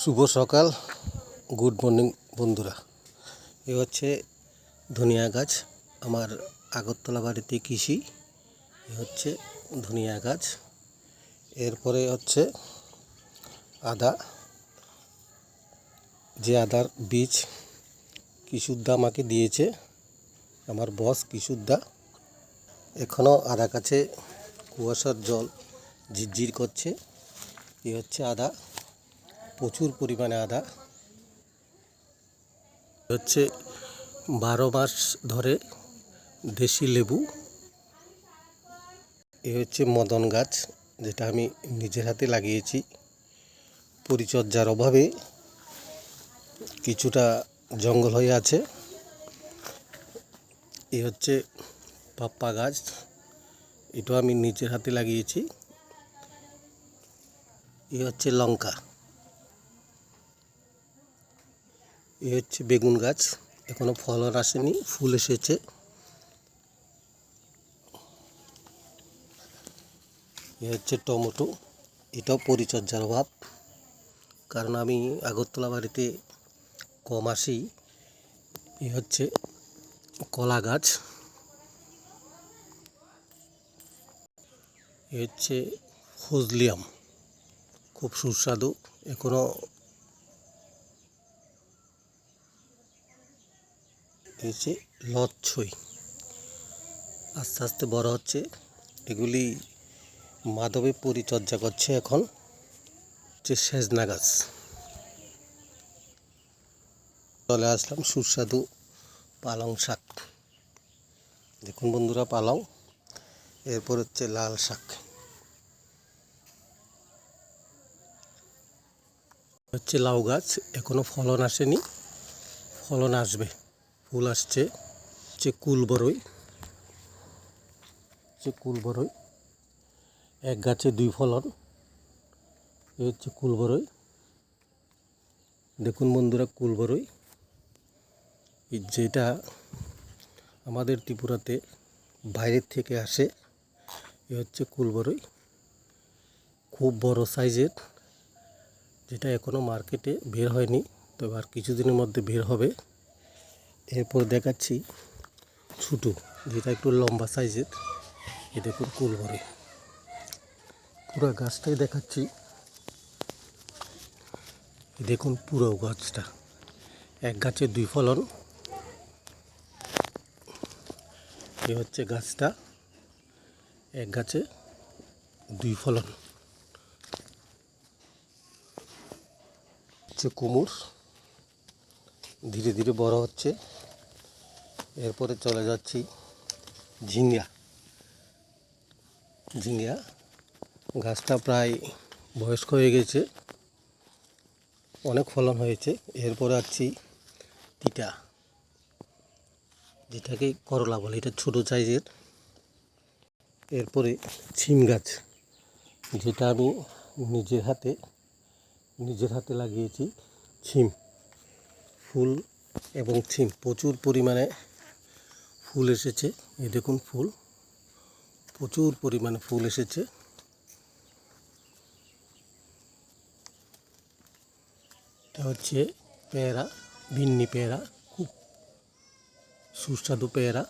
শুভ সকাল, good morning বন্ধুরা। এ হচ্ছে ধনিয়া গাছ। আমার আগরতলা বাড়িতে কৃষি। এ হচ্ছে ধনিয়া গাছ। এরপরে হচ্ছে আদা, যে আদার বীজ কিশুদ্দা আমাকে দিয়েছে, আমার বস কিশুদ্দা। এখনও আদা গাছে কুয়াশার জল ঝিরঝির করছে। এ হচ্ছে আদা, প্রচুর পরিমাণে আদা। হচ্ছে 12 মাস ধরে দেশি লেবু। এ হচ্ছে মদন গাছ, যেটা আমি নিজের হাতে লাগিয়েছি। পরিচর্যার অভাবে কিছুটা জঙ্গল হয়ে আছে। এ হচ্ছে পাপ্পা গাছ, এটাও আমি নিজের হাতে লাগিয়েছি। এ হচ্ছে লঙ্কা। এ হচ্ছে বেগুন গাছ, এখনো ফলন আসেনি, ফুল এসেছে। এ হচ্ছে টমেটো, এটাও পরিচর্যার অভাব, কারণ আমি আগরতলা বাড়িতে কম আসি। এ হচ্ছে কলা গাছ। এ হচ্ছে ফজলিয়াম, খুব সুস্বাদু। এখনও হচ্ছে লচ্ছই, আস্তে আস্তে বড় হচ্ছে। এগুলি মাধবে পরিচর্যা করছে। এখন হচ্ছে সেজনা গাছ। চলে আসলাম সুস্বাদু পালং শাক। দেখুন বন্ধুরা, পালং। এরপর হচ্ছে লাল শাক। হচ্ছে লাউ গাছ, এখনো ফলন আসেনি, ফলন আসবে, ফুল আসছে। হচ্ছে কুলবরই, এক গাছে 2 ফলন। এই হচ্ছে কুলবরই। দেখুন বন্ধুরা, কুলবরই যেটা আমাদের ত্রিপুরাতে বাইরের থেকে আসে। এ হচ্ছে কুলবরই, খুব বড় সাইজের, যেটা এখনও মার্কেটে বের হয়নি, তবে আর কিছুদিনের মধ্যে বের হবে। এরপর দেখাচ্ছি ছোটো, যেটা একটু লম্বা সাইজের। এ দেখুন কুলবরই, পুরো গাছটাই দেখাচ্ছি। দেখুন পুরো গাছটা, এক গাছে 2 ফলন। এ হচ্ছে গাছটা, এক গাছে 2 ফলন। হচ্ছে কুমড়, ধীরে ধীরে বড় হচ্ছে। এরপরে চলে যাচ্ছি ঝিঙ্গা। গাছটা প্রায় বয়স্ক হয়ে গেছে, অনেক ফলন হয়েছে। এরপরে আসছি তিতা, যেটাকে করলা বলে, এটা ছোটো সাইজের। এরপরে ছিম গাছ, যেটা আমি নিজের হাতে লাগিয়েছি। ছিম ফুল এবং ছিম প্রচুর পরিমাণে ফুল এসেছে। এই দেখুন ফুল, প্রচুর পরিমাণে ফুল এসেছে। এটা হচ্ছে পেয়ারা, ভিন্নি পেয়ারা, খুব সুস্বাদু পেয়ারা।